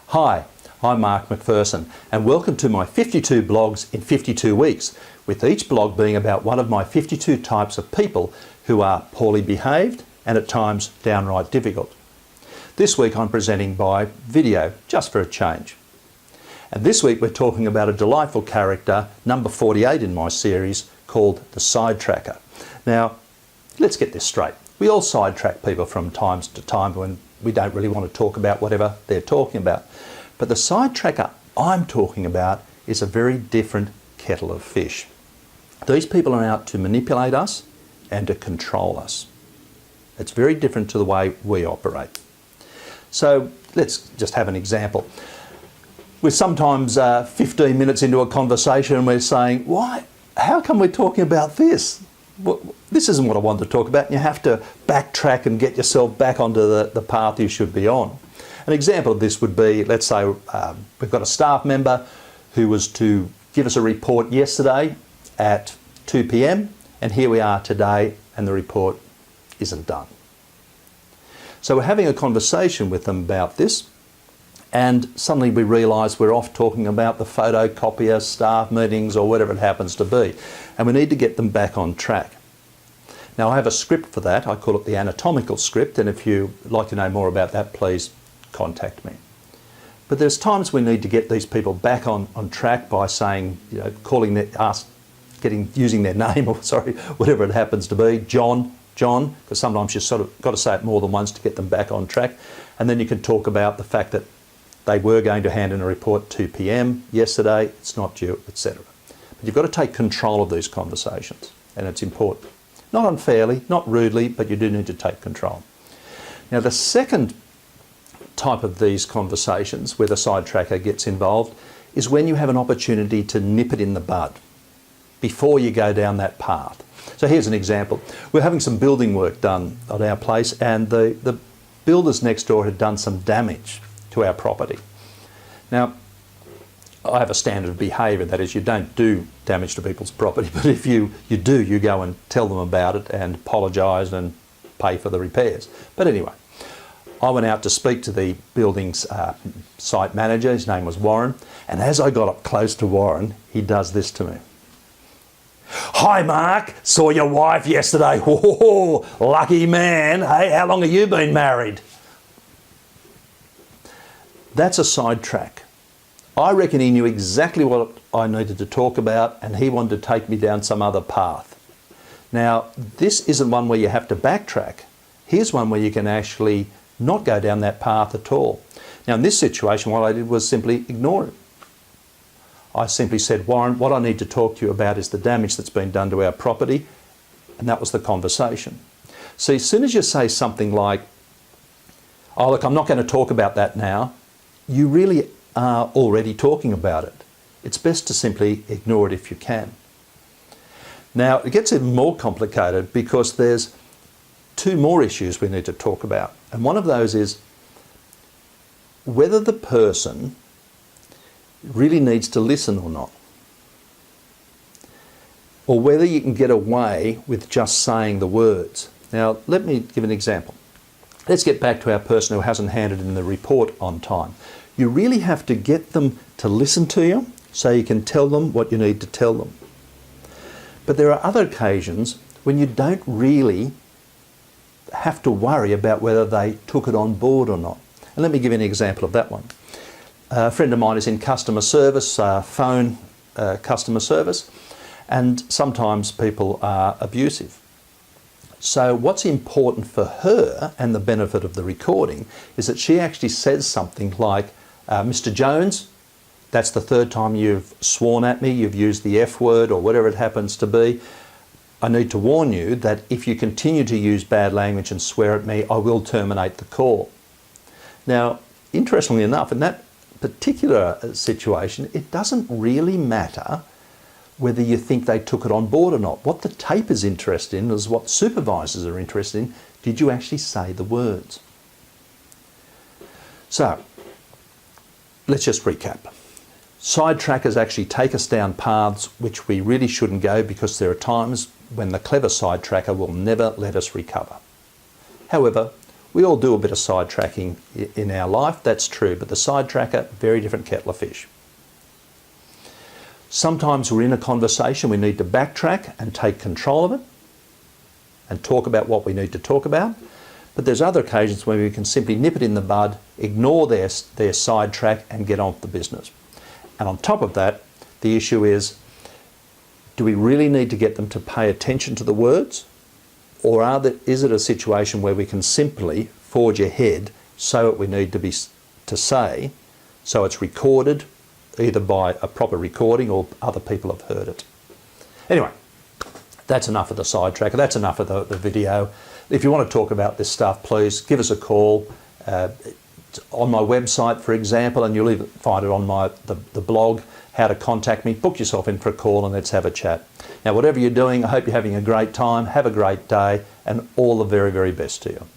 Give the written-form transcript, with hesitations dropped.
Hi, I'm Mark McPherson and welcome to my 52 blogs in 52 weeks, with each blog being about one of my 52 types of people who are poorly behaved and at times downright difficult. This week I'm presenting by video, just for a change. And this week we're talking about a delightful character, number 48 in my series, called the sidetracker. Now, let's get this straight. We all sidetrack people from time to time when we don't really want to talk about whatever they're talking about. But the sidetracker I'm talking about is a very different kettle of fish. These people are out to manipulate us and to control us. It's very different to the way we operate. So let's just have an example. We're sometimes 15 minutes into a conversation and we're saying, why? How come we're talking about this? Well, this isn't what I want to talk about. And you have to backtrack and get yourself back onto the path you should be on. An example of this would be, let's say we've got a staff member who was to give us a report yesterday at 2 p.m. and here we are today and the report isn't done. So we're having a conversation with them about this, and suddenly we realise we're off talking about the photocopier, staff meetings or whatever it happens to be, and we need to get them back on track. Now I have a script for that. I call it the anatomical script, and if you'd like to know more about that, please contact me. But there's times we need to get these people back on track by saying, using their name, or sorry, whatever it happens to be, John, because sometimes you sort of got to say it more than once to get them back on track. And then you can talk about the fact that they were going to hand in a report at 2 p.m. yesterday, it's not due, etc. But you've got to take control of these conversations, and it's important. Not unfairly, not rudely, but you do need to take control. Now the second type of these conversations where the sidetracker gets involved is when you have an opportunity to nip it in the bud before you go down that path. So here's an example. We're having some building work done at our place, and the builders next door had done some damage to our property. Now, I have a standard of behaviour, that is, you don't do damage to people's property, but if you do, you go and tell them about it and apologise and pay for the repairs. But anyway, I went out to speak to the building's site manager. His name was Warren, and as I got up close to Warren, he does this to me. Hi Mark, saw your wife yesterday. Whoa, lucky man. Hey, how long have you been married? That's a sidetrack. I reckon he knew exactly what I needed to talk about, and he wanted to take me down some other path. Now, this isn't one where you have to backtrack. Here's one where you can actually not go down that path at all. Now, in this situation, what I did was simply ignore it. I simply said, Warren, what I need to talk to you about is the damage that's been done to our property, and that was the conversation. See, as soon as you say something like, oh look, I'm not going to talk about that now, you really are already talking about it. It's best to simply ignore it if you can. Now, it gets even more complicated because there's two more issues we need to talk about. And one of those is whether the person really needs to listen or not. Or whether you can get away with just saying the words. Now, let me give an example. Let's get back to our person who hasn't handed in the report on time. You really have to get them to listen to you so you can tell them what you need to tell them. But there are other occasions when you don't really have to worry about whether they took it on board or not. And let me give you an example of that one. A friend of mine is in customer service, phone customer service, and sometimes people are abusive. So what's important for her and the benefit of the recording is that she actually says something like, Mr. Jones, that's the third time you've sworn at me, you've used the F word or whatever it happens to be. I need to warn you that if you continue to use bad language and swear at me, I will terminate the call. Now, interestingly enough, in that particular situation, it doesn't really matter whether you think they took it on board or not. What the tape is interested in is what supervisors are interested in. Did you actually say the words? So, let's just recap. Sidetrackers actually take us down paths which we really shouldn't go, because there are times when the clever sidetracker will never let us recover. However, We all do a bit of sidetracking in our life, that's true, but the sidetracker, very different kettle of fish. Sometimes we're in a conversation, we need to backtrack and take control of it and talk about what we need to talk about. But there's other occasions where we can simply nip it in the bud, ignore their sidetrack and get on with the business. And on top of that, the issue is, do we really need to get them to pay attention to the words? Or is it a situation where we can simply forge ahead, say what we need to say, so it's recorded either by a proper recording or other people have heard it. Anyway, that's enough of the sidetracker, that's enough of the video. If you want to talk about this stuff, please give us a call. On my website, for example, and you'll even find it on the blog, how to contact me. Book yourself in for a call and let's have a chat. Now, whatever you're doing, I hope you're having a great time. Have a great day and all the very, very best to you.